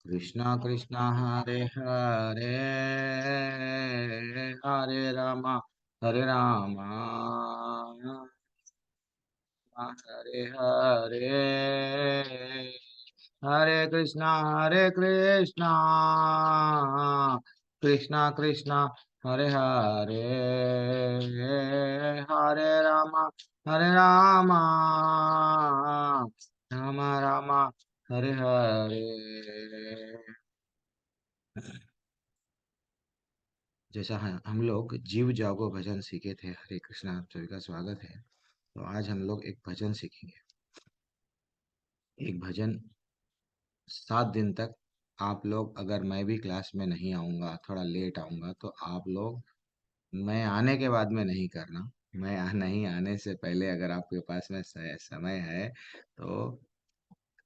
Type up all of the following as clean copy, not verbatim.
कृष्णा कृष्णा हरे हरे, हरे रामा, हरे हरे, हरे कृष्णा, कृष्णा कृष्णा हरे हरे, हरे रामा, राम राम हरे हरे। जैसा हम लोग जीव जागो भजन सीखे थे, हरे कृष्णा, आप सभी का स्वागत है। तो आज हम लोग एक भजन सीखेंगे। एक भजन 7 दिन तक आप लोग, अगर मैं भी क्लास में नहीं आऊँगा, थोड़ा लेट आऊँगा, तो आप लोग मैं आने के बाद में नहीं करना। नहीं आने से पहले अगर आपके पास में समय है तो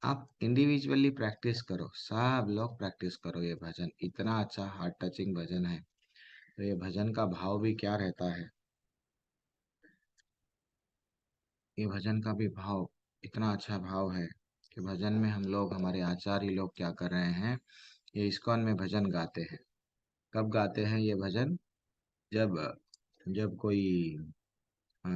आप इंडिविजुअली प्रैक्टिस करो, सब लोग प्रैक्टिस करो। ये भजन इतना अच्छा हार्ट टचिंग भजन है। तो ये भजन का भाव भी क्या रहता है, ये भजन का भी भाव इतना अच्छा भाव है कि भजन में हम लोग, हमारे आचार्य लोग क्या कर रहे हैं, ये इस्कॉन में भजन गाते हैं। कब गाते हैं ये भजन? जब जब कोई अ,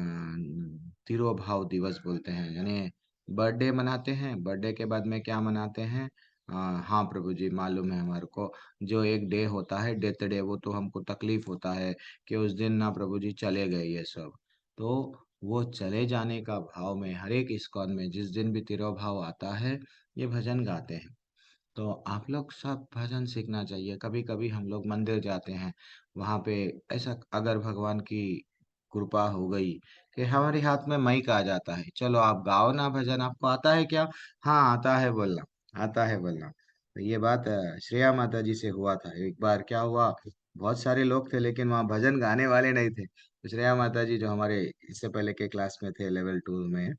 तिरोभाव दिवस बोलते हैं, यानी बर्थडे मनाते हैं। बर्थडे के बाद में क्या मनाते हैं? हाँ प्रभु जी, मालूम है हमारे को। जो एक डे होता है, डेथ डे, वो तो हमको तकलीफ होता है कि उस दिन ना प्रभु जी चले गए ये सब। तो वो चले जाने का भाव में हर एक इस्कॉन में जिस दिन भी तिरोभाव आता है, ये भजन गाते हैं। तो आप लोग सब भजन सीखना चाहिए। कभी कभी हम लोग मंदिर जाते हैं, वहां पे ऐसा अगर भगवान की कृपा हो गई कि हमारे हाथ में माइक आ जाता है, चलो आप गाओ ना भजन, आपको आता है क्या? हाँ आता है बोलना, आता है बोलना। तो ये बात श्रेया माता जी से हुआ था। एक बार क्या हुआ, बहुत सारे लोग थे लेकिन वहाँ भजन गाने वाले नहीं थे। तो श्रेया माता जी जो हमारे इससे पहले के क्लास में थे, लेवल 2 में,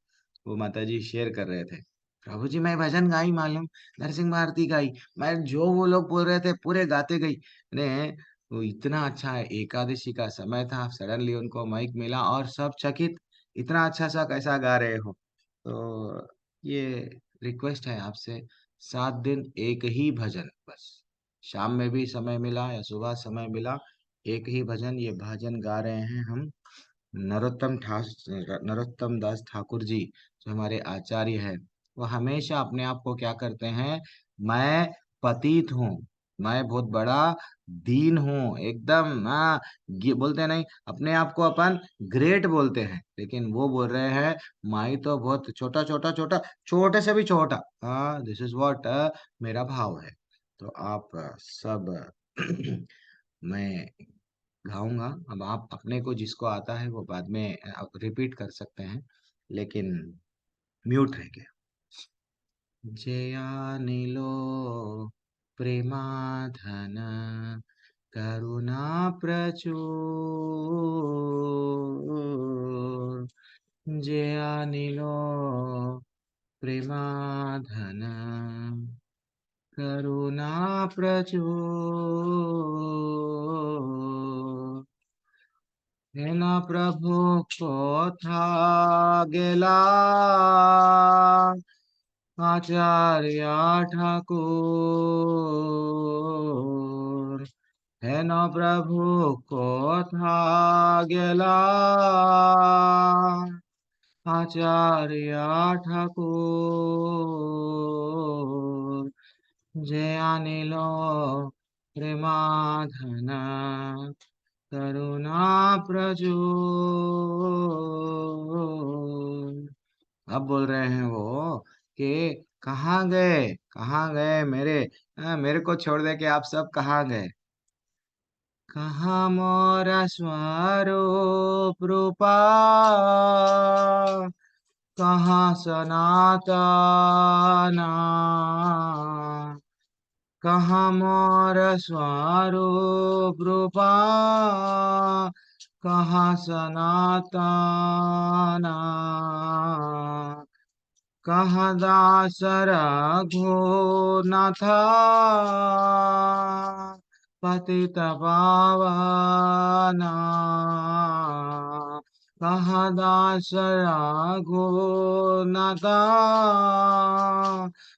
वो माता जी शेयर कर रहे थे, प्रभु जी मैं भजन गाई मालूम, नरसिंह भारती गाई, मैं जो वो लोग बोल रहे थे पूरे गाते गई ने। वो इतना अच्छा है, एकादशी का समय था, सडनली उनको माइक मिला और सब चकित, इतना अच्छा सा कैसा गा रहे हो। तो ये रिक्वेस्ट है आपसे, 7 दिन एक ही भजन बस, शाम में भी समय मिला या सुबह समय मिला, एक ही भजन, ये भजन गा रहे हैं हम। नरोत्तम दास ठाकुर जी जो हमारे आचार्य है, वो हमेशा अपने आप को क्या करते हैं, मैं पतित हूँ, मैं बहुत बड़ा दीन हूँ एकदम। हाँ, बोलते नहीं अपने आप को, अपन ग्रेट बोलते हैं, लेकिन वो बोल रहे हैं माई तो बहुत छोटा छोटा छोटा, छोटे से भी छोटा। हाँ, दिस इज व्हाट मेरा भाव है। तो आप सब मैं गाऊंगा। अब आप अपने को जिसको आता है वो बाद में आप रिपीट कर सकते हैं, लेकिन म्यूट रह गया। जयानिलो प्रेमाधन करुणा प्रचुर, जयानिलो प्रेमाधन करुणा प्रचुर, হেন প্রভু কোথা গেলা, আচার্য ঠাকুর। হেন প্রভু কোথা গেলা, আচার্য ঠাকুর। যে আনিল প্রেমাধনা करुणा प्रचुर। अब बोल रहे हैं वो कि कहाँ गए मेरे, मेरे को छोड़ दे के आप सब कहाँ गए? कहाँ मोरा स्वरूप रूपा, कहाँ सनातना, कहाँ मोर स्वरूप रूपा, कहाँ सनातना, कहाँ दास रघुनाथा, पतित पावना, कहाँ दास रघुनाथा,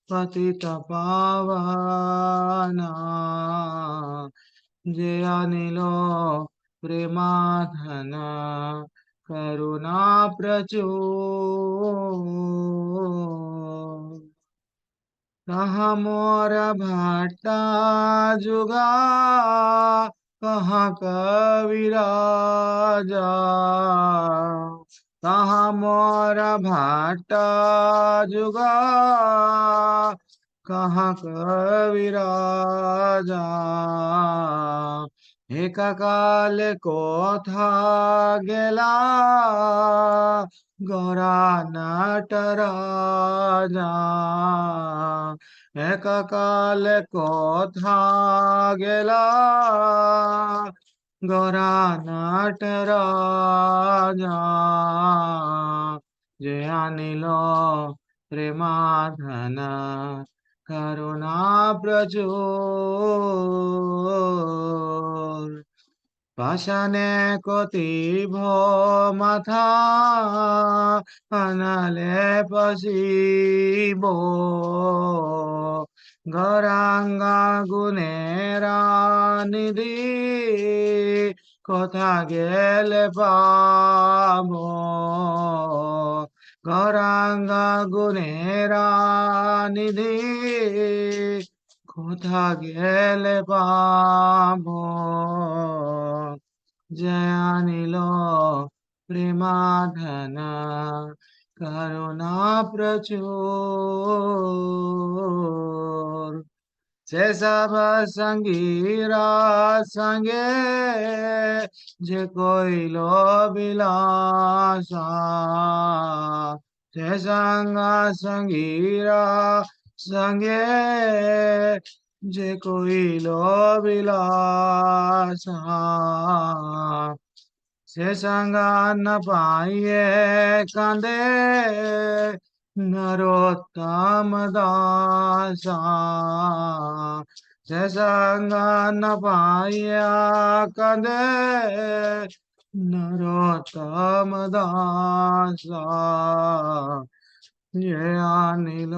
पतित पावना। जे अनिलो प्रेमाधन करुणा प्रचुर। कहाँ मोर भाटा जुगा, कहाँ कविराजा। कहाँ मोर भाटा जुगा, कहाँ कविराजा। एक काल को था गेला, गौरा नटराजा। एक काल को था गेला, गौरा नटराजा। जे अनिलो प्रेमाधन करुणा प्रचुर। পাষাণে কতিভ মাথা, আনালে পশিব। গৌরাঙ্গা গুণেরা নিধি, কথা গেলে পাব। গৌরাঙ্গা গুণেরা নিধি, কোথা গেলে পাব। জয় আনিল প্রেমাধন করুণা প্রচুর। সে সব সঙ্গীরা সঙ্গে, যে কইল বিলাসা। সে সঙ্গা সঙ্গীরা সঙ্গে, যে কইল বিলাসা। সে সঙ্গা ন পাইয়ে কাঁদে নরোত্তম দাসা। সে সঙ্গা ন পাইয়া কাঁদে নরোত্তম দাসা। যে আনিল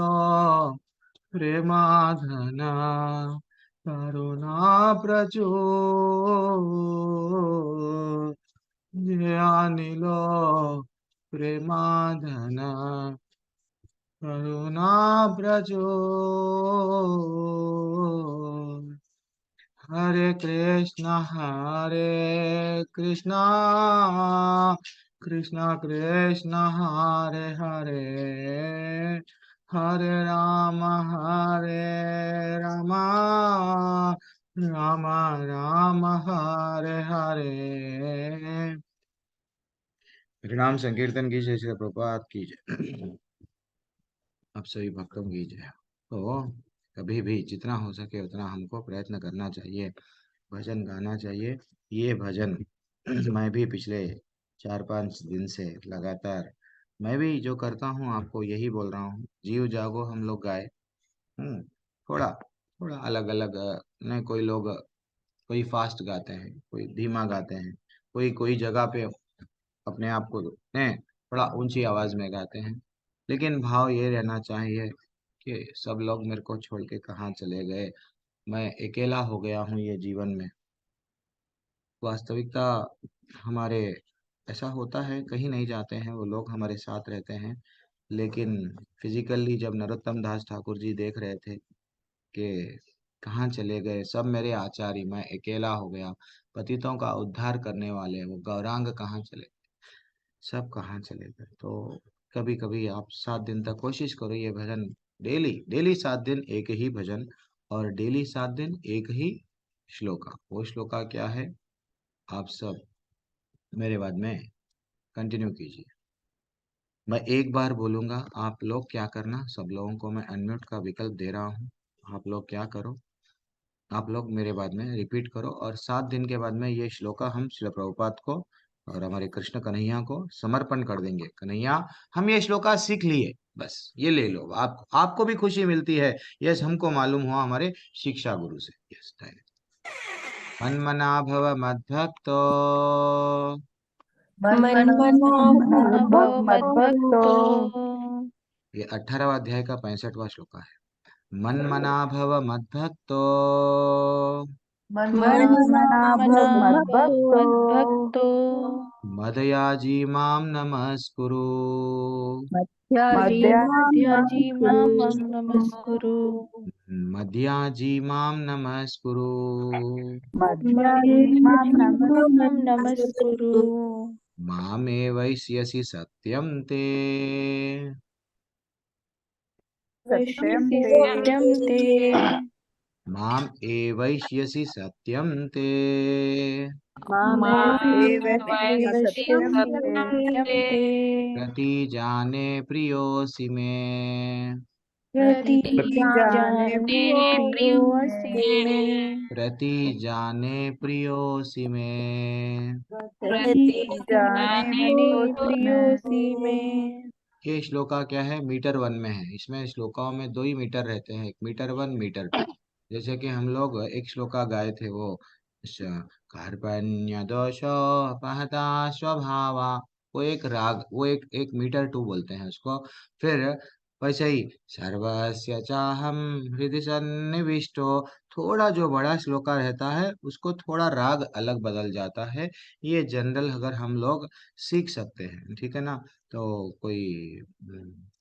প্রেমাধন করুণা প্রচুর। যে আনিল প্রেমাধন করুণা প্রচুর। হরে কৃষ্ণ কৃষ্ণ কৃষ্ণ হরে হরে, হরে রাম রাম রাम हरे हरे। हरिनाम संकीर्तन कीजिए, श्री प्रभुपाद कीजिए। आप सभी भक्तों की जय। तो कभी भी जितना हो सके उतना हमको प्रयत्न करना चाहिए, भजन गाना चाहिए। ये भजन मैं भी पिछले 4-5 दिन से लगातार मैं भी जो करता हूँ आपको यही बोल रहा हूँ। जीव जागो हम लोग गाए। हम्म, थोड़ा थोड़ा अलग अलग नहीं, कोई लोग कोई फास्ट गाते हैं, कोई धीमा गाते हैं, कोई कोई जगह पे अपने आप को थोड़ा ऊंची आवाज में गाते हैं। लेकिन भाव ये रहना चाहिए कि सब लोग मेरे को छोड़ के कहाँ चले गए, मैं अकेला हो गया हूँ ये जीवन में। वास्तविकता हमारे ऐसा होता है, कहीं नहीं जाते हैं वो लोग, हमारे साथ रहते हैं। लेकिन फिजिकली जब नरोत्तम दास ठाकुर जी देख रहे थे कि कहाँ चले गए सब मेरे आचार्य, मैं अकेला हो गया, पतितों का उद्धार करने वाले वो गौरांग कहाँ चले, सब कहाँ चले गए। तो कभी कभी आप 7 दिन तक कोशिश करो ये भजन, डेली डेली 7 दिन एक ही भजन, और डेली 7 दिन एक ही श्लोका। वो श्लोका क्या है, आप सब मेरे बाद में कंटिन्यू कीजिए। मैं एक बार बोलूंगा, आप लोग क्या करना, सब लोगों को मैं अनम्यूट का विकल्प दे रहा हूँ। आप लोग क्या करो, आप लोग मेरे बाद में रिपीट करो, और 7 दिन के बाद में ये श्लोका हम शिल प्रभुपाद को और हमारे कृष्ण कन्हैया को समर्पण कर देंगे। कन्हैया, हम ये श्लोका सीख लिए, बस ये ले लो। आपको भी खुशी मिलती है। यस, हमको मालूम हुआ हमारे शिक्षा गुरु से। यस, मन्मना भव मद्भक्तो, मन्मना भव मद्भक्तो। ये 18वां अध्याय का 65वां श्लोका है। मन्मना भव मद्भक्तो मन्मना भव मद्भक्तो मद्भक्तो मदयाजी मां नमस्कुरु। मध्याजी मां मद्याजी मां नमस्कुरु। नमस्कुरु। मध्याजी मां नमस्कुरु। मध्याजी मां मद्याजी मां नमस्कुरु। नमस्कुरु। मामे वैश्यसि सत्यं ते सत्यं वैश्यसि ते सत्यं ते माम एवैष्यसि सत्यं ते मामेव एवैष्यसि मामेवैश्यसि सत्यं ते सत्यं ते प्रतिजाने प्रियोऽसि मे। प्रतिजाने प्रतिजाने प्रियोऽसि प्रियोऽसि मे। मे। प्रतिजाने प्रियोऽसि मे। प्रतिजाने प्रतिजाने प्रियोऽसि मे। प्रियोऽसि मे। ये श्लोका क्या है, मीटर वन में है। इसमें श्लोकाओं में दो ही मीटर रहते हैं, एक मीटर वन, मीटर टू। जैसे कि हम लोग एक श्लोका गाए थे, वो कार्पण्य दोषो अपहता स्वभावा, वो एक राग, वो एक मीटर टू बोलते हैं उसको। फिर वैसे ही सर्वस्य चाहम हृदय सन्निविष्टो, थोड़ा जो बड़ा श्लोका रहता है उसको थोड़ा राग अलग बदल जाता है। ये जनरल अगर हम लोग सीख सकते हैं, ठीक है ना, तो कोई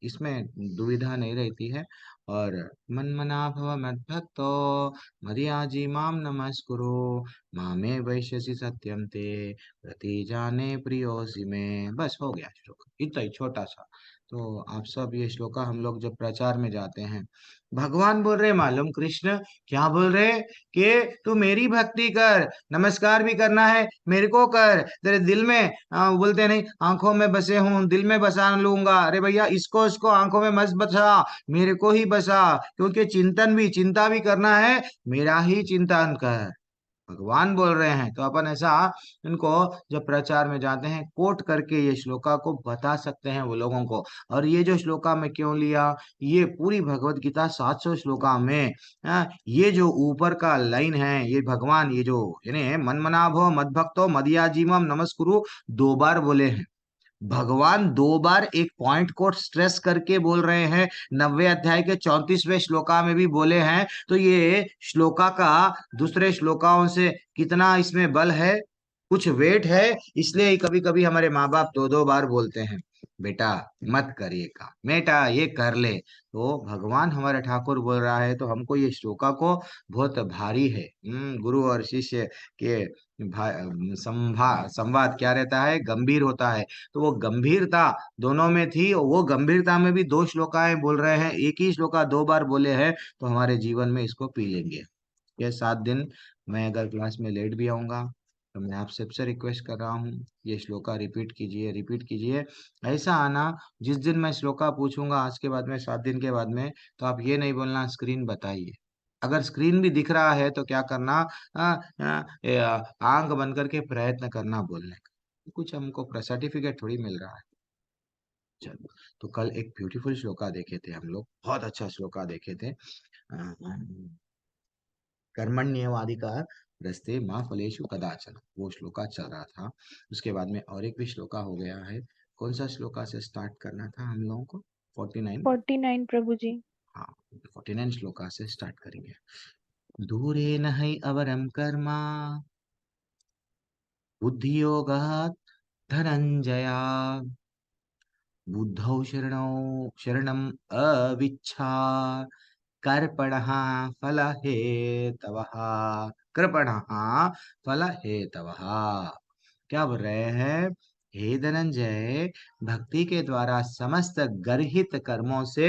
इसमें दुविधा नहीं रहती है। और मन्मना भव मद्भक्तो मदयाजी मां नमस्कुरु मामे वैश्यसि सत्यं ते प्रतिजाने प्रियोऽसि मे। बस हो गया श्लोक, इतना ही छोटा सा। तो आप सब ये श्लोका हम लोग जब प्रचार में जाते हैं, भगवान बोल रहे मालूम, कृष्ण क्या बोल रहे कि तू मेरी भक्ति कर, नमस्कार भी करना है मेरे को कर, तेरे दिल में बोलते नहीं आंखों में बसे हूँ दिल में बसा लूंगा। अरे भैया, इसको इसको आंखों में मत बसा, मेरे को ही बसा, क्योंकि चिंतन भी चिंता भी करना है, मेरा ही चिंतन कर। भगवान बोल रहे हैं तो अपन ऐसा इनको जब प्रचार में जाते हैं कोट करके ये श्लोका को बता सकते हैं वो लोगों को। और ये जो श्लोका में क्यों लिया, ये पूरी भगवत गीता 700 श्लोका में ये जो ऊपर का लाइन है, ये भगवान ये जो यानी मन्मनाभव मद्भक्तो मदयाजीमम नमस्कुरु 2 बार बोले हैं। भगवान 2 बार एक पॉइंट को स्ट्रेस करके बोल रहे हैं। 90 अध्याय के 34वें श्लोका में भी बोले हैं। तो ये श्लोका का दूसरे श्लोकाओं से कितना इसमें बल है, कुछ वेट है। इसलिए कभी कभी हमारे माँ बाप 2 2 बार बोलते हैं, बेटा मत कर ये काम, बेटा ये कर ले। तो भगवान हमारे ठाकुर बोल रहा है तो हमको ये श्लोका को बहुत भारी है। गुरु और शिष्य के संवाद क्या रहता है, गंभीर होता है। तो वो गंभीरता दोनों में थी, और वो गंभीरता में भी 2 श्लोकाएं बोल रहे हैं, एक ही श्लोका 2 बार बोले हैं, तो हमारे जीवन में इसको पी लेंगे। ये 7 दिन मैं अगर क्लास में लेट भी आऊंगा तो मैं आप सबसे रिक्वेस्ट कर रहा हूँ, ये श्लोका रिपीट कीजिए, रिपीट कीजिए। ऐसा आना, जिस दिन मैं श्लोका पूछूंगा आज के बाद में, 7 दिन के बाद में, तो आप ये नहीं बोलना स्क्रीन बताइए। अगर स्क्रीन भी दिख रहा है तो क्या करना, आंख बंद करके प्रयत्न करना बोलने का। कुछ हमको सर्टिफिकेट थोड़ी मिल रहा है। चलो, तो कल एक ब्यूटीफुल श्लोका देखे थे हम लोग, बहुत अच्छा श्लोका देखे थे। कर्मण्येवाधिकार रस्ते माँ फलेषु कदाचन, वो श्लोका चल रहा था। उसके बाद में और एक भी श्लोका हो गया है। कौन सा श्लोका से स्टार्ट करना था हम लोगों को? 49। 49 प्रभु जी। हाँ, 49 श्लोका से स्टार्ट करेंगे। दूरे न हि अवरम कर्मा बुद्धियोगात् धनंजया बुद्धौ शरणम् अविच्छा कर्पणः फलहेतवः। कृपणः फलहेतवः। क्या बोल रहे हैं, हे धनंजय, भक्ति के द्वारा समस्त गर्हित कर्मों से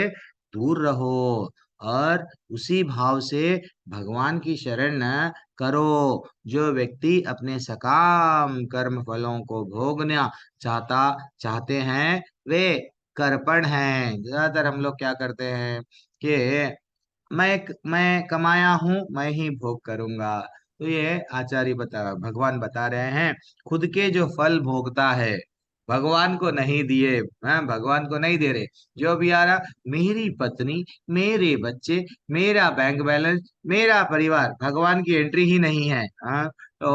दूर रहो, और उसी भाव से भगवान की शरण करो। जो व्यक्ति अपने सकाम कर्म फलों को भोगना चाहते हैं, वे कर्पण हैं। ज्यादातर हम लोग क्या करते हैं कि मैं कमाया हूं, मैं ही भोग करूंगा। तो ये आचार्य भगवान बता रहे हैं, खुद के जो फल भोगता है भगवान को नहीं दिए, भगवान को नहीं दे रहे। जो भी आ रहा, मेरी पत्नी, मेरे बच्चे, मेरा बैंक बैलेंस, मेरा परिवार, भगवान की एंट्री ही नहीं है। तो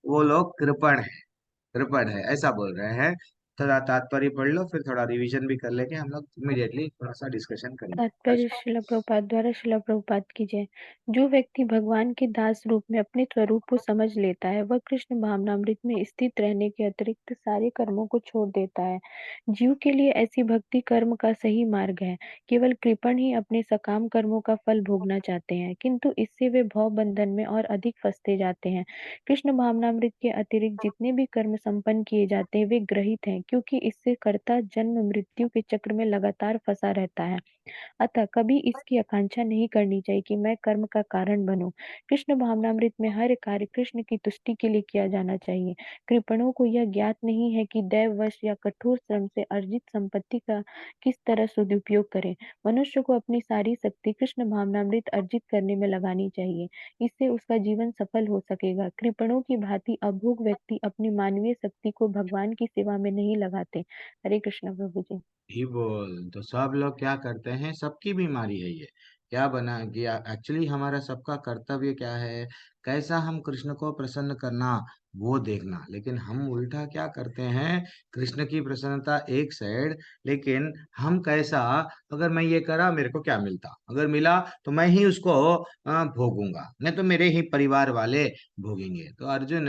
वो लोग कृपण है, कृपण है, ऐसा बोल रहे हैं। थोड़ा तात्पर्य पढ़ लो, फिर थोड़ा रिवीजन भी कर लेंगे हम लोग, इमीडिएटली थोड़ा सा डिस्कशन करेंगे। तात्पर्य अच्छा। शिला प्रभुपाद द्वारा शिला प्रभुपाद की जय। जो व्यक्ति भगवान के दास रूप में अपने स्वरूप को समझ लेता है वह कृष्ण भावनामृत में स्थित रहने के अतिरिक्त सारे कर्मों को छोड़ देता है। जीव के लिए ऐसी भक्ति कर्म का सही मार्ग है। केवल कृपण ही अपने सकाम कर्मों का फल भोगना चाहते हैं, किंतु इससे वे भव बंधन में और अधिक फंसते जाते हैं। कृष्ण भावनामृत के अतिरिक्त जितने भी कर्म संपन्न किए जाते हैं वे ग्रहित हैं, क्योंकि इससे कर्ता जन्म मृत्यु के चक्र में लगातार फंसा रहता है। अतः कभी इसकी आकांक्षा नहीं करनी चाहिए कि मैं कर्म का कारण बनूं। कृष्ण भावनामृत में हर कार्य कृष्ण की तुष्टि के लिए किया जाना चाहिए। कृपणों को यह ज्ञात नहीं है कि दैववश या कठोर श्रम से अर्जित संपत्ति का किस तरह सदुपयोग करें। मनुष्य को अपनी सारी शक्ति कृष्ण भावनामृत अर्जित करने में लगानी चाहिए। इससे उसका जीवन सफल हो सकेगा। कृपणों की भांति अभोग व्यक्ति अपनी मानवीय शक्ति को भगवान की सेवा में नहीं लगाते। हरे कृष्ण प्रभु जी। ही बोल, तो सब लोग क्या करते हैं, सबकी बीमारी है ये। क्या बना गया एक्चुअली, हमारा सबका कर्तव्य क्या है, कैसा हम कृष्ण को प्रसन्न करना, वो देखना। लेकिन हम उल्टा क्या करते हैं, कृष्ण की प्रसन्नता एक साइड, लेकिन हम कैसा, अगर मैं ये करा मेरे को क्या मिलता, अगर मिला तो मैं ही उसको भोगूंगा, नहीं तो मेरे ही परिवार वाले भोगेंगे। तो अर्जुन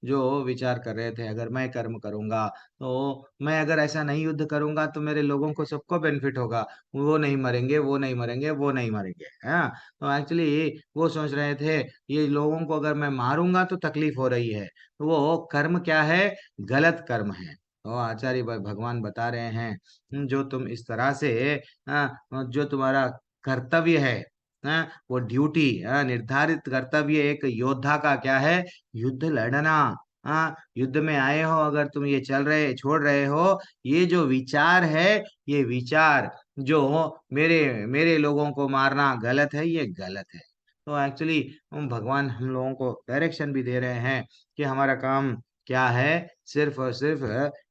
जो विचार कर रहे थे, अगर मैं कर्म करूंगा तो मैं अगर ऐसा नहीं युद्ध करूंगा तो मेरे लोगों को सबको बेनिफिट होगा, वो नहीं मरेंगे, वो नहीं मरेंगे, वो नहीं मरेंगे। हाँ, तो एक्चुअली वो सोच रहे थे ये लोगों को अगर मैं मारूंगा तो तकलीफ हो रही है, तो वो कर्म क्या है, गलत कर्म है। तो आचार्य भगवान बता रहे हैं, जो तुम इस तरह से जो तुम्हारा कर्तव्य है, वो ड्यूटी, निर्धारित कर्तव्य एक योद्धा का क्या है, युद्ध लड़ना। युद्ध में आए हो अगर तुम ये चल रहे छोड़ रहे हो, ये जो विचार है, ये विचार जो मेरे मेरे लोगों को मारना गलत है, ये गलत है। तो एक्चुअली भगवान हम लोगों को डायरेक्शन भी दे रहे हैं कि हमारा काम क्या है, सिर्फ और सिर्फ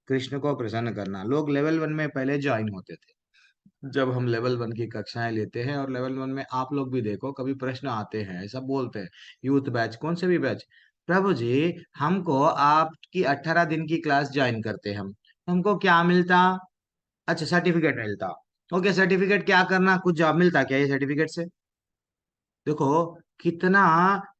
कृष्ण को प्रसन्न करना। लोग लेवल 1 में पहले ज्वाइन होते थे, जब हम लेवल 1 की कक्षाएं लेते हैं, और लेवल 1 में आप लोग भी देखो कभी प्रश्न आते हैं, ऐसा बोलते हैं, यूथ बैच कौन से भी बैच, प्रभु जी हमको आपकी 18 दिन की क्लास ज्वाइन करते हम, हमको क्या मिलता, अच्छा सर्टिफिकेट मिलता। ओके, सर्टिफिकेट क्या करना, कुछ जॉब मिलता क्या ये सर्टिफिकेट से? देखो कितना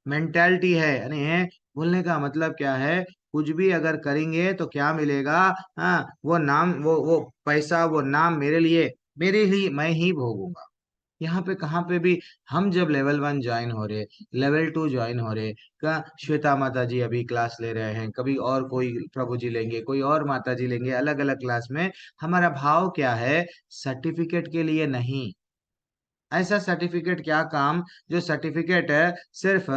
मेंटेलिटी है, यानी बोलने का मतलब क्या है, कुछ भी अगर करेंगे तो क्या मिलेगा, हाँ वो नाम, वो पैसा, वो नाम मेरे लिए मैं ही भोगूंगा। यहाँ पे कहाँ पे भी, हम जब लेवल 1 ज्वाइन हो रहे, लेवल 2 ज्वाइन हो रहे, का श्वेता माता जी अभी क्लास ले रहे हैं, कभी और कोई प्रभु जी लेंगे, कोई और माता जी लेंगे, अलग अलग क्लास में। हमारा भाव क्या है, सर्टिफिकेट के लिए नहीं। ऐसा सर्टिफिकेट क्या काम, जो सर्टिफिकेट है सिर्फ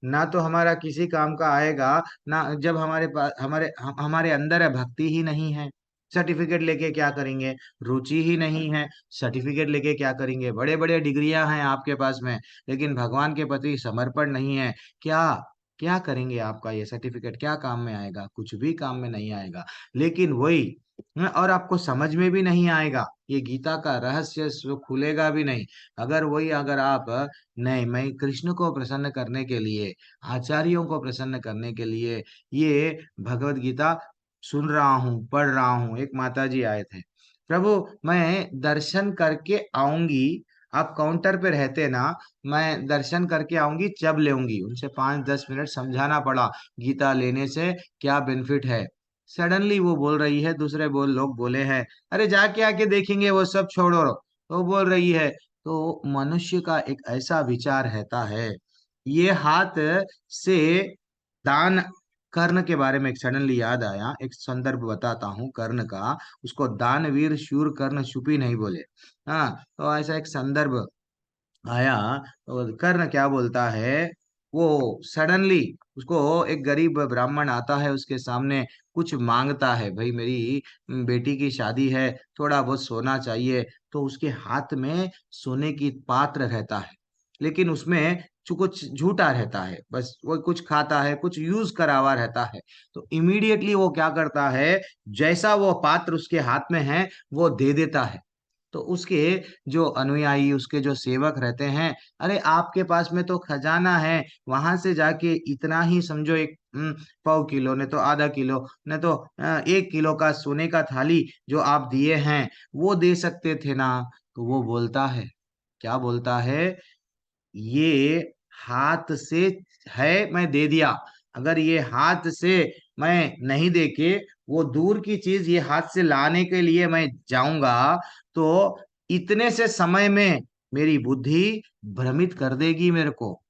ना तो हमारा किसी काम का आएगा, ना जब हमारे पास हमारे अंदर है भक्ति ही नहीं है, सर्टिफिकेट लेके क्या करेंगे, रुचि ही नहीं है, सर्टिफिकेट लेके क्या करेंगे, बड़े बड़े डिग्रियां हैं आपके पास में, लेकिन भगवान के प्रति समर्पण नहीं है, क्या क्या करेंगे, आपका ये सर्टिफिकेट क्या काम में आएगा, कुछ भी काम में नहीं आएगा। लेकिन वही और आपको समझ में भी नहीं आएगा, ये गीता का रहस्य खुलेगा भी नहीं। अगर आप नहीं, मैं कृष्ण को प्रसन्न करने के लिए, आचार्यों को प्रसन्न करने के लिए ये भगवत गीता सुन रहा हूँ, पढ़ रहा हूँ। एक माता जी आए थे, प्रभु मैं दर्शन करके आऊंगी, आप काउंटर पे रहते ना, मैं दर्शन करके आऊंगी जब लेऊंगी। उनसे 5-10 मिनट समझाना पड़ा गीता लेने से क्या बेनिफिट है। सडनली वो बोल रही है, दूसरे लोग बोले हैं, अरे जाके आके देखेंगे, वो सब छोड़ो। तो बोल रही है, तो मनुष्य का एक ऐसा विचार रहता है, ये हाथ से दान, कर्ण के बारे में एक सडनली याद आया, एक संदर्भ बताता हूँ कर्ण का। उसको दानवीर शूर कर्ण छुपी नहीं बोले। हाँ, तो ऐसा एक संदर्भ आया। तो कर्ण क्या बोलता है, वो सडनली उसको एक गरीब ब्राह्मण आता है उसके सामने, कुछ मांगता है, भाई मेरी बेटी की शादी है, थोड़ा बहुत सोना चाहिए। तो उसके हाथ में सोने की पात्र रहता है, लेकिन उसमें कुछ झूठा रहता है, बस वो कुछ खाता है, कुछ यूज करा हुआ रहता है। तो इमीडिएटली वो क्या करता है, जैसा वो पात्र उसके हाथ में है वो दे देता है। तो उसके जो अनुयायी, उसके जो सेवक रहते हैं, अरे आपके पास में तो खजाना है, वहां से जाके इतना ही समझो, एक पाव किलो ने तो आधा किलो ने तो 1 किलो का सोने का थाली जो आप दिए हैं वो दे सकते थे ना। तो वो बोलता है, क्या बोलता है, ये हाथ से है, मैं दे दिया। अगर ये हाथ से मैं नहीं देके वो दूर की चीज ये हाथ से लाने के लिए मैं जाऊंगा, तो इतने से समय में मेरी बुद्धि भ्रमित कर देगी मेरे को।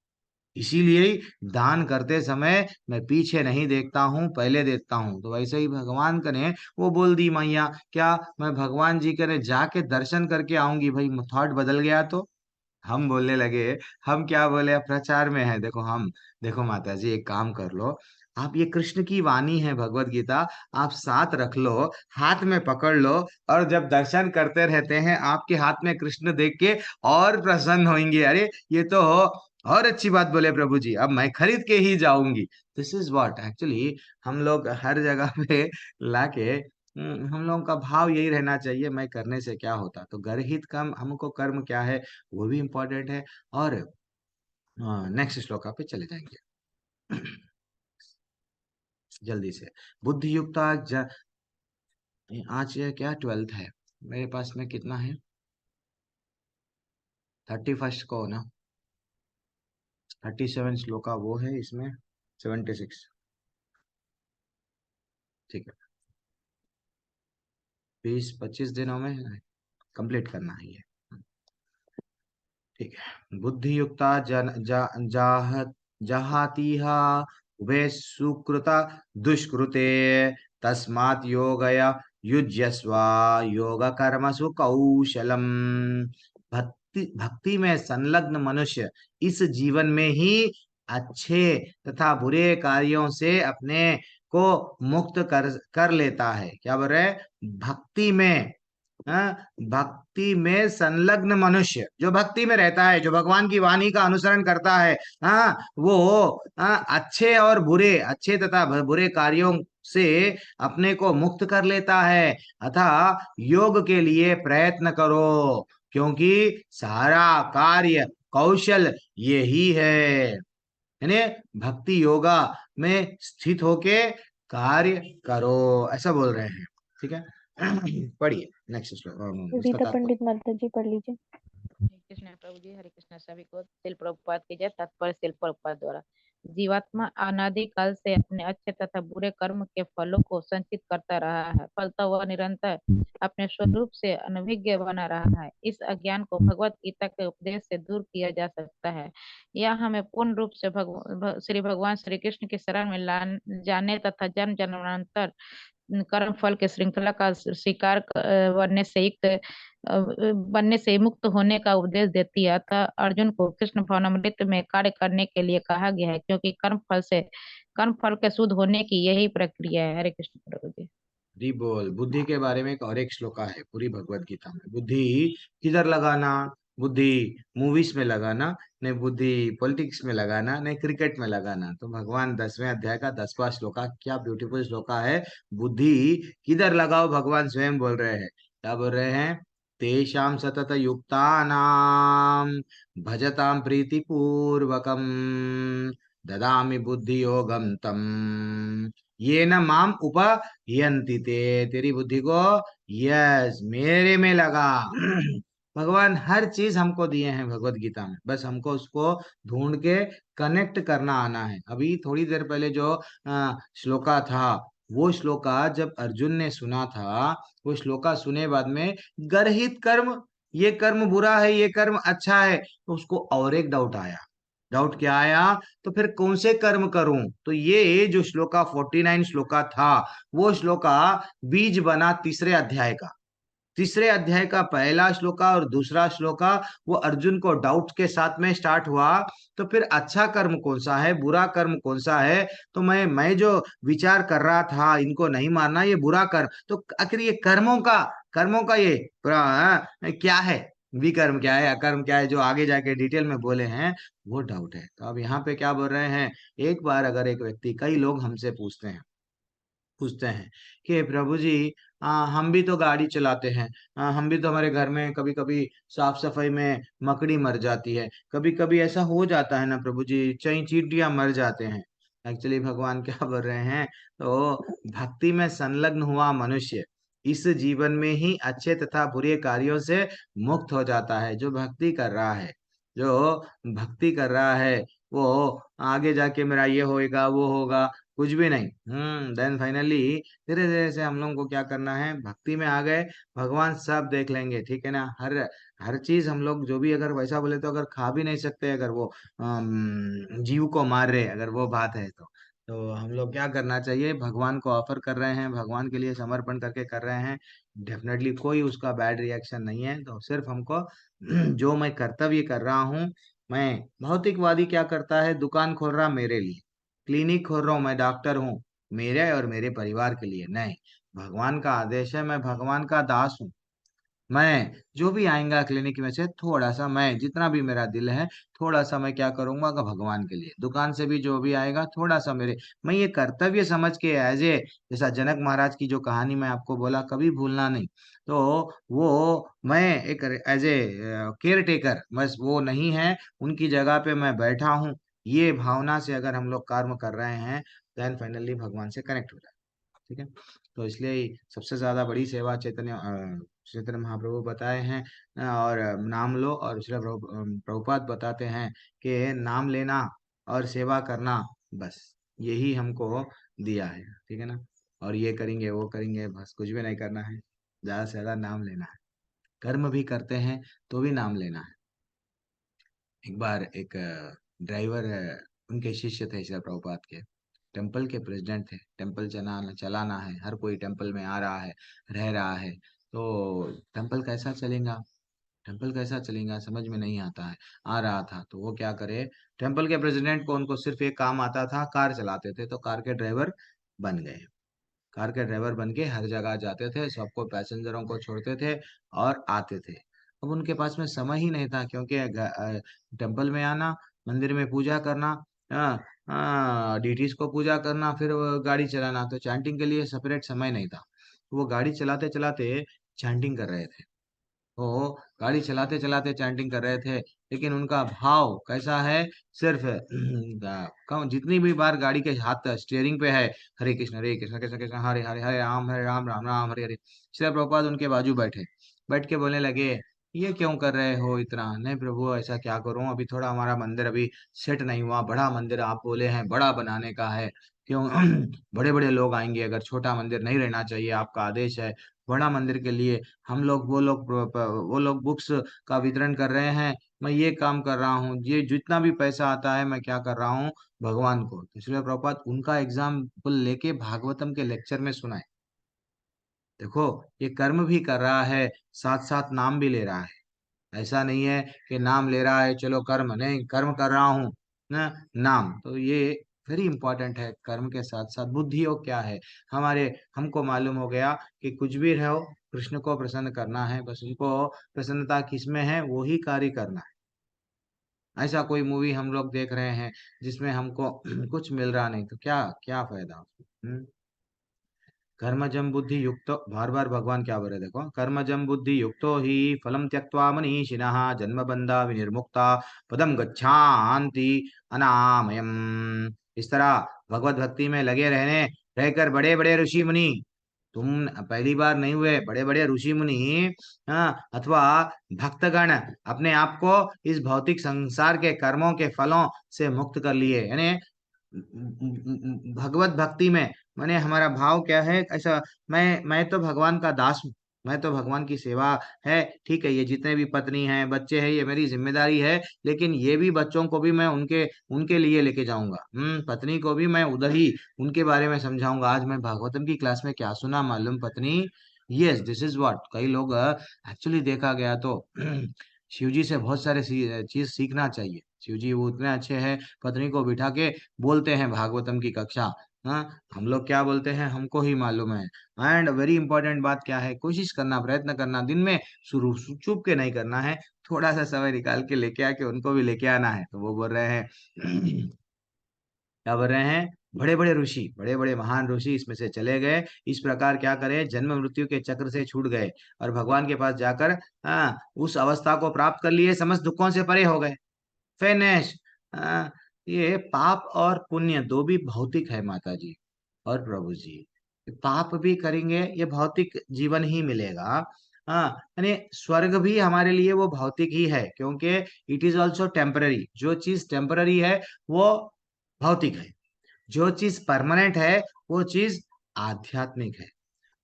इसीलिए ही दान करते समय मैं पीछे नहीं देखता हूँ, पहले देखता हूँ। तो वैसे ही भगवान कने वो बोल दी मैया, क्या मैं भगवान जी कने जाके दर्शन करके आऊंगी भाई, थॉट बदल गया तो। हम बोलने लगे, हम क्या बोले, अब प्रचार में है, देखो हम, देखो माता जी एक काम कर लो, आप ये कृष्ण की वाणी है भगवत गीता, आप साथ रख लो, हाथ में पकड़ लो, और जब दर्शन करते रहते हैं आपके हाथ में कृष्ण देख के और प्रसन्न होंगे। अरे ये तो और अच्छी बात बोले प्रभु जी, अब मैं खरीद के ही जाऊंगी। दिस इज व्हाट एक्चुअली हम लोग हर जगह पे लाके, हम लोगों का भाव यही रहना चाहिए, मैं करने से क्या होता, तो गर्हित कम हमको कर्म क्या है वो भी इम्पोर्टेंट है। और नेक्स्ट श्लोका पे चले जाएंगे जल्दी से। बुद्धि युक्ता आज ये क्या 12th है, मेरे पास में कितना है, 31st को ना, 37 श्लोका वो है इसमें, 76, ठीक है, 20-25 दिनों में कंप्लीट करना है ये। ठीक है। बुद्धि युक्ता जहातीहा उभे सुकृता दुष्कृते, तस्मात् योगय युज्यस्व योग कर्मसु कौशलम। भक्ति भक्ति में संलग्न मनुष्य इस जीवन में ही अच्छे तथा बुरे कार्यों से अपने को मुक्त कर कर लेता है। क्या बोल रहे हैं, भक्ति में, हाँ, भक्ति में संलग्न मनुष्य जो भक्ति में रहता है, जो भगवान की वाणी का अनुसरण करता है, हाँ वो, हाँ, अच्छे और बुरे, अच्छे तथा बुरे कार्यों से अपने को मुक्त कर लेता है। अतः योग के लिए प्रयत्न करो, क्योंकि सारा कार्य कौशल यही है, यानी भक्ति योगा में स्थित होके कार्य करो, ऐसा बोल रहे हैं। ठीक है। पढ़िए नेक्स्ट श्लोक, इसका रीता तात्पर्य। पंडित माता जी पढ़ लीजिए। हरे कृष्ण प्रभु जी, हरे कृष्ण सभी को। शिल प्रभुपाद की जय। तात्पर्य शिल प्रभुपाद द्वारा, जीवात्मा अनादि काल से अपने अच्छे तथा बुरे कर्म के फलों को संचित करता रहा है, फलता वह निरंतर अपने स्वरूप से अनभिज्ञ बना रहा है। इस अज्ञान को भगवत गीता के उपदेश से दूर किया जा सकता है। यह हमें पूर्ण रूप से श्री भगवान श्री कृष्ण की शरण में जाने तथा जन्म जन्मांतर कर्म फल के श्रृंखला का शिकार बनने से मुक्त होने का उपदेश देती है। अतः अर्जुन को कृष्ण भवनामृत में कार्य करने के लिए कहा गया है, क्योंकि कर्म फल के शुद्ध होने की यही प्रक्रिया है। हरे कृष्ण प्रभु जी। दी बोल, बुद्धि के बारे में एक और एक श्लोका है पूरी भगवत गीता में। बुद्धि किधर लगाना, बुद्धि मूवीज में लगाना, नहीं बुद्धि पॉलिटिक्स में लगाना, नहीं क्रिकेट में लगाना। तो भगवान 10वें अध्याय का 10वां श्लोका, क्या ब्यूटीफुल श्लोका है। बुद्धि किधर लगाओ, भगवान स्वयं बोल रहे हैं, क्या बोल रहे हैं, तेषां सतत युक्तानां भजतां प्रीतिपूर्वकं ददामि बुद्धि योगम तम ये न माम उपयंति ते। तेरी बुद्धि को, यस, मेरे में लगा। भगवान हर चीज हमको दिए हैं भगवत गीता में, बस हमको उसको ढूंढ के कनेक्ट करना आना है। अभी थोड़ी देर पहले जो श्लोका था, वो श्लोका जब अर्जुन ने सुना था, वो श्लोका सुने बाद में गर्हित कर्म, ये कर्म बुरा है, ये कर्म अच्छा है, तो उसको और एक डाउट आया। डाउट क्या आया, तो फिर कौन से कर्म करूं। तो ये जो श्लोका 49 श्लोका था, वो श्लोका बीज बना तीसरे अध्याय का। तीसरे अध्याय का पहला श्लोका और दूसरा श्लोका वो अर्जुन को डाउट के साथ में स्टार्ट हुआ। तो फिर अच्छा कर्म कौन सा है, बुरा कर्म कौन सा है, तो मैं जो विचार कर रहा था इनको नहीं मारना, ये बुरा कर्म, तो आखिर ये कर्मों का ये क्या है, विकर्म क्या है, अकर्म क्या है, जो आगे जाके डिटेल में बोले हैं, वो डाउट है। तो अब यहाँ पे क्या बोल रहे हैं, एक बार अगर एक व्यक्ति, कई लोग हमसे पूछते हैं, पूछते हैं कि प्रभु जी, हम भी तो गाड़ी चलाते हैं, हम भी तो हमारे घर में कभी कभी साफ सफाई में मकड़ी मर जाती है, कभी कभी ऐसा हो जाता है ना प्रभु जी, कई चींटियां मर जाते हैं। एक्चुअली भगवान क्या बोल रहे हैं, तो भक्ति में संलग्न हुआ मनुष्य इस जीवन में ही अच्छे तथा बुरे कार्यों से मुक्त हो जाता है। जो भक्ति कर रहा है, जो भक्ति कर रहा है, वो आगे जाके मेरा ये होएगा वो होगा, कुछ भी नहीं। देन फाइनली धीरे धीरे से हम लोगों को क्या करना है, भक्ति में आ गए, भगवान सब देख लेंगे, ठीक है ना। हर हर चीज हम लोग जो भी, अगर वैसा बोले तो अगर खा भी नहीं सकते, अगर वो जीव को मार रहे, अगर वो बात है तो हम लोग क्या करना चाहिए, भगवान को ऑफर कर रहे हैं, भगवान के लिए समर्पण करके कर रहे हैं, डेफिनेटली कोई उसका बैड रिएक्शन नहीं है। तो सिर्फ हमको जो मैं कर्तव्य कर रहा हूँ, मैं भौतिकवादी क्या करता है, दुकान खोल रहा मेरे लिए, क्लिनिक खोल रहा हूँ, मैं डॉक्टर हूँ मेरे और मेरे परिवार के लिए, नहीं, भगवान का आदेश है, मैं भगवान का दास हूँ। मैं जो भी आएगा क्लिनिक में से थोड़ा सा, मैं जितना भी मेरा दिल है थोड़ा सा मैं क्या करूंगा कि भगवान के लिए, दुकान से भी जो भी आएगा थोड़ा सा मेरे, मैं ये कर्तव्य समझ के एज ए, जैसा जनक महाराज की जो कहानी मैं आपको बोला, कभी भूलना नहीं। तो वो मैं एक एज ए केयर टेकर, बस वो नहीं है, उनकी जगह पे मैं बैठा हूँ, ये भावना से अगर हम लोग कर्म कर रहे हैं, देन फाइनली भगवान से कनेक्ट हो जाए। ठीक है। तो इसलिए ही सबसे ज्यादा बड़ी सेवा चैतन्य महाप्रभु बताए हैं, और नाम लो, और श्रील प्रभुपाद बताते हैं कि नाम लेना और सेवा करना, बस यही हमको दिया है, ठीक है ना। और ये करेंगे वो करेंगे, बस कुछ भी नहीं करना है, ज्यादा से ज्यादा नाम लेना है, कर्म भी करते हैं तो भी नाम लेना है। एक बार एक ड्राइवर, उनके शिष्य थे श्रील प्रभुपाद के, टेम्पल के प्रेसिडेंट थे, टेम्पल चलाना चलाना है, हर कोई टेम्पल में आ रहा है, रह रहा है, तो टेम्पल कैसा चलेगा, टेम्पल कैसा चलेगा समझ में नहीं आता है। आ रहा था तो वो क्या करे, टेम्पल के प्रेसिडेंट को, उनको सिर्फ एक काम आता था, कार चलाते थे, तो कार के ड्राइवर बन गए, कार के ड्राइवर बन के हर जगह जाते थे, सबको पैसेंजरों को छोड़ते थे और आते थे। अब उनके पास में समय ही नहीं था, क्योंकि टेम्पल में आना, मंदिर में पूजा करना, डीटीज को पूजा करना, फिर वो गाड़ी चलाना, तो चैंटिंग के लिए सेपरेट समय नहीं था। वो गाड़ी चलाते चलाते चैंटिंग कर रहे थे, वो गाड़ी चलाते चलाते चैंटिंग कर रहे थे, लेकिन उनका भाव कैसा है, सिर्फ कम, जितनी भी बार गाड़ी के हाथ स्टीयरिंग पे है, हरे कृष्ण कृष्ण कृष्ण हरे हरे, हरे राम राम राम हरे हरे। श्रील प्रभुपाद उनके बाजू बैठे, बैठ के बोलने लगे, ये क्यों कर रहे हो इतना, नहीं प्रभु ऐसा क्या करूं, अभी थोड़ा हमारा मंदिर अभी सेट नहीं हुआ, बड़ा मंदिर आप बोले हैं बड़ा बनाने का है, क्यों बड़े बड़े लोग आएंगे, अगर छोटा मंदिर नहीं रहना चाहिए, आपका आदेश है बड़ा मंदिर के लिए, हम लोग वो लोग बुक्स का वितरण कर रहे हैं, मैं ये काम कर रहा हूँ, ये जितना भी पैसा आता है मैं क्या कर रहा हूँ, भगवान को। तो इसलिए प्रभुपाद उनका एग्जाम्पल लेके भागवतम के लेक्चर में सुनाए, देखो ये कर्म भी कर रहा है, साथ साथ नाम भी ले रहा है, ऐसा नहीं है कि नाम ले रहा है चलो कर्म नहीं, कर्म कर रहा हूँ ना, नाम तो ये वेरी इंपॉर्टेंट है, कर्म के साथ साथ बुद्धि योग क्या है, हमारे हमको मालूम हो गया कि कुछ भी रहो, कृष्ण को प्रसन्न करना है, बस उनको प्रसन्नता किसमें है, वो ही कार्य करना है। ऐसा कोई मूवी हम लोग देख रहे हैं जिसमें हमको कुछ मिल रहा नहीं, तो क्या क्या फायदा उसको। कर्मजम बुद्धि युक्तो, बार बार भगवान क्या बोल रहे हैं, देखो, कर्मजम बुद्धि युक्तो ही फलम त्यक्त्वा मनीषिणः जन्म बंधा विनिर्मुक्ता पदम गच्छान्ति अनामयम। इस तरह भगवत भक्ति में लगे रहने, रहकर बड़े बड़े ऋषि मुनि, तुम पहली बार नहीं हुए, बड़े बड़े ऋषि मुनि, अथवा भक्तगण अपने आप को इस भौतिक संसार के कर्मों के फलों से मुक्त कर लिए, यानी भगवत भक्ति में, माने हमारा भाव क्या है ऐसा, मैं तो भगवान का दास हूँ, मैं तो भगवान की सेवा है, ठीक है, ये जितने भी पत्नी हैं बच्चे हैं ये मेरी जिम्मेदारी है, लेकिन ये भी बच्चों को भी मैं उनके उनके लिए लेके जाऊंगा, पत्नी को भी मैं उधर ही उनके बारे में समझाऊंगा। आज मैं भागवतम की क्लास में क्या सुना मालूम, पत्नी, यस दिस इज व्हाट, कई लोग एक्चुअली देखा गया तो शिव जी से बहुत सारे चीज सीखना चाहिए, शिव जी वो उतने अच्छे हैं, पत्नी को बिठा के बोलते हैं भागवतम की कक्षा। हाँ, हम लोग क्या बोलते हैं हमको ही मालूम है। एंड वेरी इंपॉर्टेंट बात क्या है, कोशिश करना, प्रयत्न करना, दिन में शुरू चुप के नहीं करना है, थोड़ा सा समय निकाल के लेके आके उनको भी लेके आना है। तो वो बोल रहे हैं क्या बोल रहे हैं, बड़े बड़े ऋषि, बड़े बड़े महान ऋषि इसमें से चले गए। इस प्रकार क्या करे, जन्म मृत्यु के चक्र से छूट गए और भगवान के पास जाकर उस अवस्था को प्राप्त कर लिए, समस्त दुखों से परे हो गए। फिनिश। ये पाप और पुण्य दो भी भौतिक है माता जी और प्रभु जी। पाप भी करेंगे ये भौतिक जीवन ही मिलेगा। हाँ, यानी स्वर्ग भी हमारे लिए वो भौतिक ही है, क्योंकि इट इज ऑल्सो टेम्पररी। जो चीज टेम्पररी है वो भौतिक है, जो चीज परमानेंट है वो चीज आध्यात्मिक है।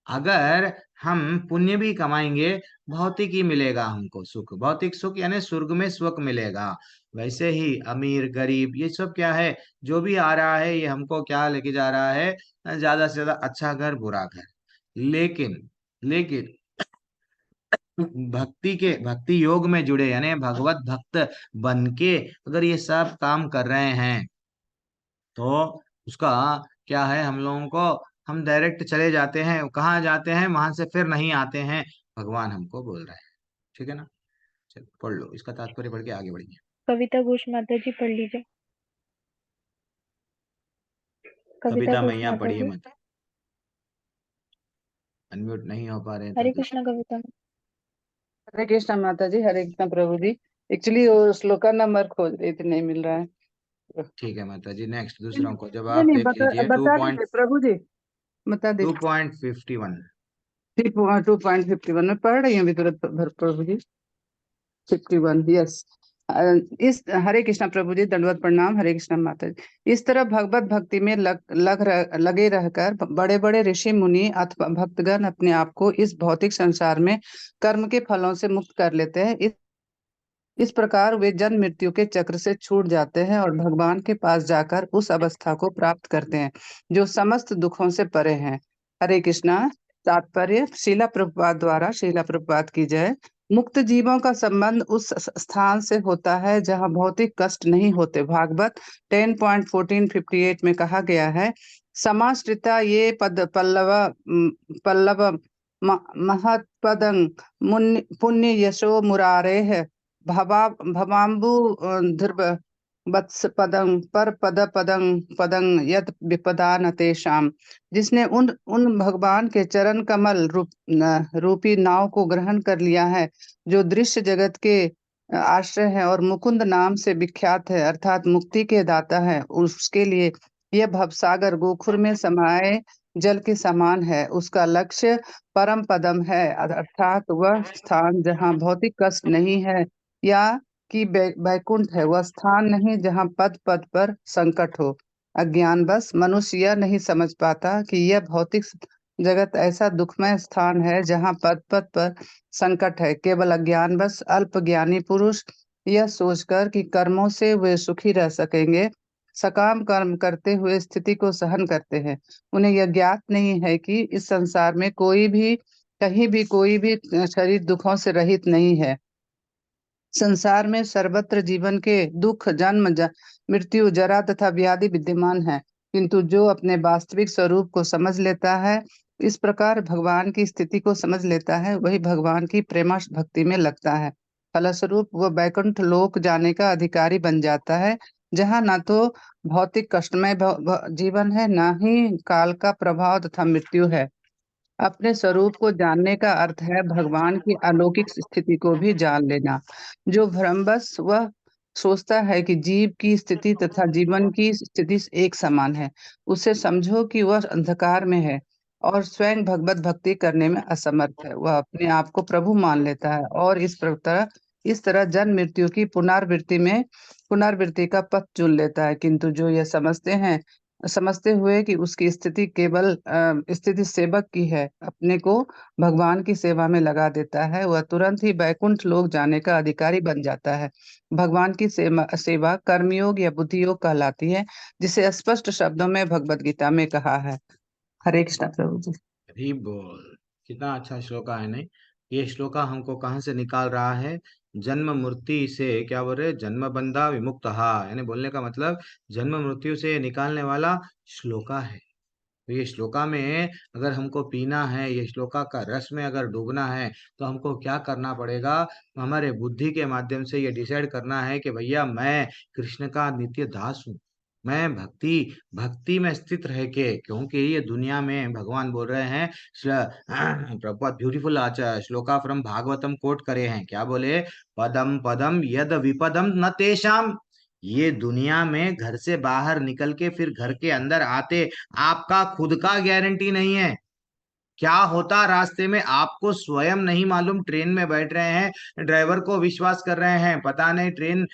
अगर हम पुण्य भी कमाएंगे, भौतिक ही मिलेगा हमको सुख, भौतिक सुख यानी स्वर्ग में सुख मिलेगा। वैसे ही अमीर गरीब ये सब क्या है, जो भी आ रहा है ये हमको क्या लेके जा रहा है, ज्यादा से ज्यादा अच्छा घर बुरा घर। लेकिन लेकिन भक्ति योग में जुड़े यानी भगवत भक्त बन के अगर ये सब काम कर रहे हैं, तो उसका क्या है, हम लोगों को, हम डायरेक्ट चले जाते हैं, कहाँ जाते हैं, वहां से फिर नहीं आते हैं, भगवान हमको बोल रहे हैं। ठीक है ना। चलो पढ़ लो, इसका तात्पर्य पढ़ के आगे बढ़िए। कविता घोष माता जी पढ़ लीजिए। कविता कविता घोष मैया माता पढ़िए जी। मत, अनम्यूट नहीं हो पा रहे हैं हरे तो कृष्णा कविता। हरे कृष्णा माता जी, हरे कृष्णा प्रभु जी। एक्चुअली वो श्लोका नंबर खोज रही थी, नहीं मिल रहा है। ठीक है माता जी। नेक्स्ट दूसरों को जब नहीं आप नहीं, देख लीजिए बता दीजिए प्रभु जी, बता टू दीजिए। पॉइंट फिफ्टी वन 2.51 में पढ़ रही हूँ अभी तुरंत प्रभु जी। 51, यस। इस हरे कृष्णा प्रभु जी, दंडवत प्रणाम। हरे कृष्णा माता जी। इस तरह भगवत भक्ति में लगे रहकर बड़े बड़े ऋषि मुनि अथवा भक्तगण अपने आप को इस भौतिक संसार में कर्म के फलों से मुक्त कर लेते हैं। इस प्रकार वे जन्म मृत्यु के चक्र से छूट जाते हैं और भगवान के पास जाकर उस अवस्था को प्राप्त करते हैं जो समस्त दुखों से परे हैं। हरे कृष्णा। तात्पर्य, शीला प्रभुपाद द्वारा, शीला प्रभुपाद की जय। मुक्त जीवों का संबंध उस स्थान से होता है जहाँ भौतिक कष्ट नहीं होते। भागवत 10.1458 में कहा गया है, समाश्रिता ये पद पल्लव पल्लव महत्पदं पुण्य यशो मुरारे भवा भवाम्बु ध्रुव वत्स पदं पर पद पदं पदं यत विपदा न तेषाम। जिसने उन भगवान के चरण कमल रूपी नाव को ग्रहण कर लिया है, जो दृश्य जगत के आश्रय है और मुकुंद नाम से विख्यात है, अर्थात मुक्ति के दाता है, उसके लिए यह भवसागर गोखुर में समाये जल के समान है। उसका लक्ष्य परम पदम है, अर्थात वह स्थान जहाँ भौतिक कष्ट नहीं है, या कि बैकुंठ है वह स्थान नहीं जहाँ पद पद पर संकट हो। अज्ञानवश मनुष्य यह नहीं समझ पाता कि यह भौतिक जगत ऐसा दुखमय स्थान है जहाँ पद पद पर संकट है। केवल अज्ञानवश अल्प ज्ञानी पुरुष यह सोचकर कि कर्मों से वे सुखी रह सकेंगे, सकाम कर्म करते हुए स्थिति को सहन करते हैं। उन्हें यह ज्ञात नहीं है कि इस संसार में कोई भी, कहीं भी कोई भी शरीर दुखों से रहित नहीं है। संसार में सर्वत्र जीवन के दुख, जन्म मृत्यु, जरा तथा व्याधि विद्यमान है, किंतु जो अपने वास्तविक स्वरूप को समझ लेता है, इस प्रकार भगवान की स्थिति को समझ लेता है, वही भगवान की प्रेमा भक्ति में लगता है। फलस्वरूप वह बैकुंठ लोक जाने का अधिकारी बन जाता है, जहाँ न तो भौतिक कष्टमय जीवन है, न ही काल का प्रभाव तथा मृत्यु है। अपने स्वरूप को जानने का अर्थ है भगवान की अलौकिक स्थिति को भी जान लेना। जो भ्रमवश वह सोचता है कि जीव की स्थिति तथा जीवन की स्थिति एक समान है, उसे समझो कि वह अंधकार में है और स्वयं भगवत भक्ति करने में असमर्थ है। वह अपने आप को प्रभु मान लेता है और इस तरह जन्म मृत्यु की पुनरावृत्ति का पथ चुन लेता है। किंतु जो यह समझते हुए कि उसकी स्थिति केवल स्थिति सेवक की है, अपने को भगवान की सेवा में लगा देता है, वह तुरंत ही बैकुंठ लोक जाने का अधिकारी बन जाता है। भगवान की सेवा कर्मयोग या बुद्धि योग कहलाती है, जिसे स्पष्ट शब्दों में भगवत गीता में कहा है। हरे कृष्णा प्रभु जी। हरी बोल। कितना अच्छा श्लोका है नहीं। ये श्लोका हमको कहाँ से निकाल रहा है, जन्म मृत्यु से, क्या बोल रहे, जन्म बंधा विमुक्त, यानी बोलने का मतलब जन्म मृत्यु से निकालने वाला श्लोका है। तो ये श्लोका में अगर हमको पीना है, ये श्लोका का रस में अगर डूबना है, तो हमको क्या करना पड़ेगा, हमारे बुद्धि के माध्यम से ये डिसाइड करना है कि भैया मैं कृष्ण का नित्य दास हूँ। मैं भक्ति भक्ति में स्थित रह के, क्योंकि ये दुनिया में भगवान बोल रहे हैं। Prabhupada beautiful acharya shloka from Bhagavatam quote करे हैं, क्या बोले? पदम पदम यद विपदम न तेषाम। ये दुनिया में घर से बाहर निकल के फिर घर के अंदर आते आपका खुद का गारंटी नहीं है। क्या होता रास्ते में आपको स्वयं नहीं मालूम। ट्रेन में बैठ रहे हैं, ड्राइवर को विश्वास कर रहे हैं, पता नहीं ट्रेन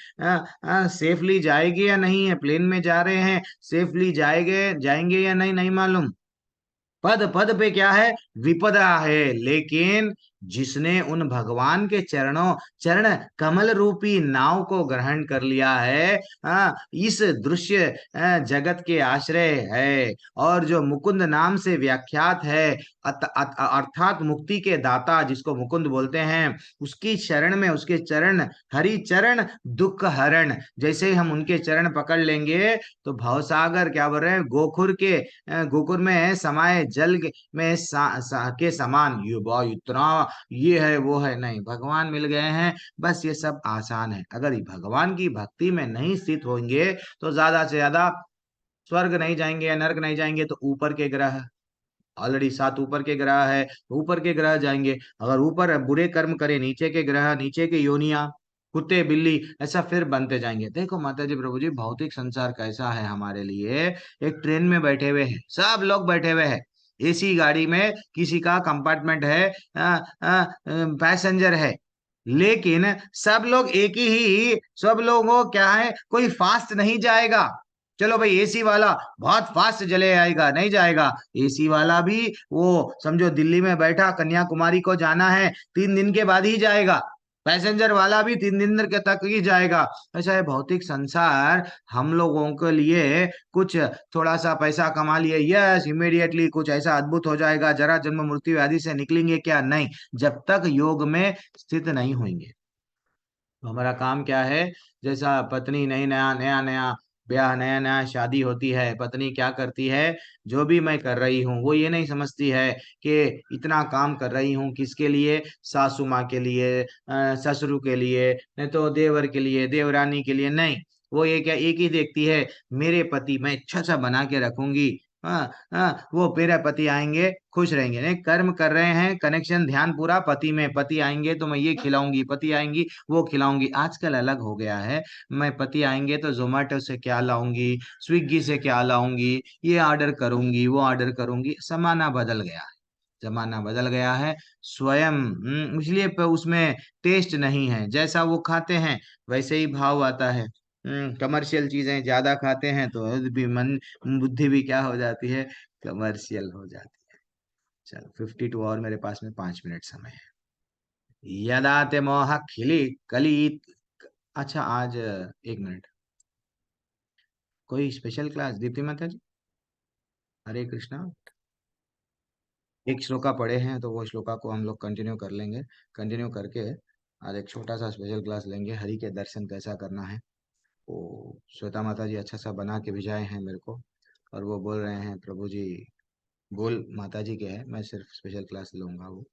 सेफली जाएगी या नहीं है। प्लेन में जा रहे हैं, सेफली जाएंगे या नहीं, नहीं मालूम। पद पद पे क्या है? विपदा है। लेकिन जिसने उन भगवान के चरण कमल रूपी नाव को ग्रहण कर लिया है, इस दृश्य जगत के आश्रय है, और जो मुकुंद नाम से व्याख्यात है, अर्थात मुक्ति के दाता जिसको मुकुंद बोलते हैं, उसकी शरण में, उसके चरण हरि चरण दुख हरण, जैसे ही हम उनके चरण पकड़ लेंगे तो भवसागर, क्या बोल रहे हैं, गोकुर में समाये जल में के समान। इतना ये है वो है नहीं, भगवान मिल गए हैं, बस ये सब आसान है। अगर भगवान की भक्ति में नहीं स्थित होंगे तो ज्यादा से ज्यादा स्वर्ग नहीं जाएंगे या नरक नहीं जाएंगे, तो ऊपर के ग्रह, ऑलरेडी 7 ऊपर के ग्रह है, तो ऊपर के ग्रह जाएंगे। अगर ऊपर बुरे कर्म करे, नीचे के ग्रह, नीचे के योनिया, कुत्ते बिल्ली, ऐसा फिर बनते जाएंगे। देखो माता जी, प्रभु जी, भौतिक संसार कैसा है हमारे लिए। एक ट्रेन में बैठे हुए हैं, सब लोग बैठे हुए हैं, एसी गाड़ी में, किसी का कंपार्टमेंट है, पैसेंजर है, लेकिन सब लोगों को क्या है, कोई फास्ट नहीं जाएगा। चलो भाई, एसी वाला बहुत फास्ट चले आएगा, नहीं जाएगा। एसी वाला भी, वो समझो दिल्ली में बैठा, कन्याकुमारी को जाना है, 3 दिन के बाद ही जाएगा। पैसेंजर वाला भी 3 दिन के तक ही जाएगा। ऐसा है भौतिक संसार। हम लोगों के लिए कुछ थोड़ा सा पैसा कमा लिए, यस, इमीडिएटली कुछ ऐसा अद्भुत हो जाएगा, जरा जन्म मृत्यु आदि से निकलेंगे, क्या? नहीं, जब तक योग में स्थित नहीं होंगे। तो हमारा काम क्या है? जैसा पत्नी नई नया नया नया ब्याह, नया नया शादी होती है, पत्नी क्या करती है? जो भी मैं कर रही हूँ, वो ये नहीं समझती है कि इतना काम कर रही हूँ किसके लिए? सासू माँ के लिए, ससुर के लिए, नहीं तो देवर के लिए, देवरानी के लिए, नहीं। वो ये क्या, एक ही देखती है, मेरे पति मैं अच्छा सा बना के रखूंगी। हाँ हाँ, वो मेरा पति आएंगे खुश रहेंगे। नहीं, कर्म कर रहे हैं, कनेक्शन ध्यान पूरा पति में। पति आएंगे तो मैं ये खिलाऊंगी, पति आएंगी वो खिलाऊंगी। आजकल अलग हो गया है, मैं पति आएंगे तो जोमेटो से क्या लाऊंगी, स्विग्गी से क्या लाऊंगी, ये ऑर्डर करूंगी, वो ऑर्डर करूंगी। जमाना बदल गया है, जमाना बदल गया है। स्वयं इसलिए उसमें टेस्ट नहीं है। जैसा वो खाते हैं वैसे ही भाव आता है। कमर्शियल चीजें ज्यादा खाते हैं तो भी मन, बुद्धि भी क्या हो जाती है? कमर्शियल हो जाती है। चलो, 52 और मेरे पास में 5 मिनट समय है। यदा ते मोह खिली कली। अच्छा, आज 1 मिनट, कोई स्पेशल क्लास दीप्ति माता जी? हरे कृष्णा। एक श्लोका पढ़े हैं तो वो श्लोका को हम लोग कंटिन्यू कर लेंगे। कंटिन्यू करके आज एक छोटा सा स्पेशल क्लास लेंगे, हरि के दर्शन कैसा करना है। वो श्वेता माता जी अच्छा सा बना के भिजाए हैं मेरे को, और वो बोल रहे हैं प्रभु जी, बोल माता जी के है, मैं सिर्फ स्पेशल क्लास लूंगा वो।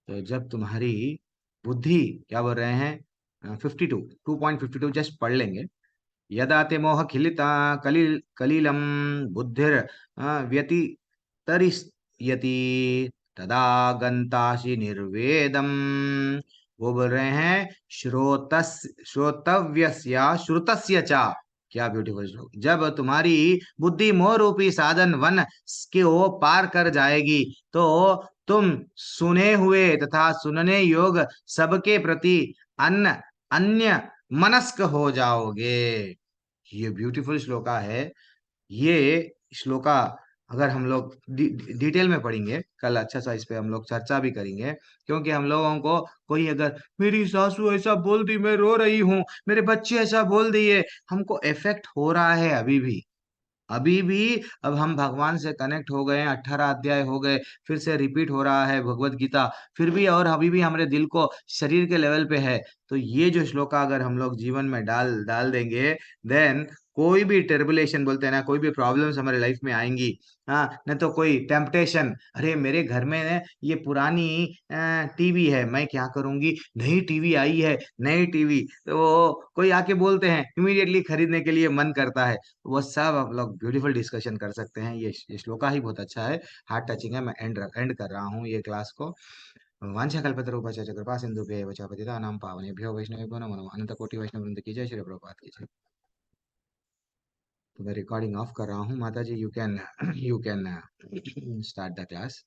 तो जब तुम्हारी बुद्धि, क्या बोल रहे हैं, 2.52 जस्ट पढ़ लेंगे। यदा ते मोह खिलिता कलिलम बुद्धिर व्यतितरिष्यति तदा गंतासि निर्वेदम। वो बोल रहे हैं, श्रोतव्यस्या श्रुतस्य चा। क्या ब्यूटीफुल श्लोक। जब तुम्हारी बुद्धि मोह रूपी साधन वन के वो पार कर जाएगी, तो तुम सुने हुए तथा सुनने योग सबके प्रति अन्य मनस्क हो जाओगे। ये ब्यूटीफुल श्लोका है। ये श्लोका अगर हम लोग डिटेल में पढ़ेंगे कल, अच्छा सा इस पे हम लोग चर्चा भी करेंगे। क्योंकि हम लोगों को, कोई अगर मेरी सासू ऐसा बोल दी, मैं रो रही हूँ, मेरे बच्चे ऐसा बोल दिए, हमको इफेक्ट हो रहा है अभी भी, अभी भी। अब हम भगवान से कनेक्ट हो गए हैं, 18 अध्याय हो गए, फिर से रिपीट हो रहा है भगवत गीता, फिर भी, और अभी भी हमारे दिल को शरीर के लेवल पे है। तो ये जो श्लोका अगर हम लोग जीवन में डाल डाल देंगे, देन कोई भी टर्बुलेशन बोलते हैं ना, कोई भी प्रॉब्लम्स हमारे लाइफ में आएंगी, हाँ, न तो कोई टेम्पटेशन, अरे मेरे घर में ये पुरानी टीवी है, मैं क्या करूंगी, नई टीवी आई है, नई टीवी, तो वो कोई आके बोलते हैं, इमीडिएटली खरीदने के लिए मन करता है। वो सब आप लोग ब्यूटीफुल डिस्कशन कर सकते हैं। ये श्लोका ही बहुत अच्छा है, हार्ट टचिंग है। मैं एंड कर रहा हूँ ये क्लास को। वांछाकल्पतरुभ्यश्च कृपा सिन्धुभ्यैव च पतितानां पावनेभ्यो वैष्णवेभ्यो नमो नमः। अनंत कोटि वैष्णव वृंद की जय, श्री प्रभुपाद की जय। तो मैं रिकॉर्डिंग ऑफ कर रहा हूँ। माता जी, you can start the class.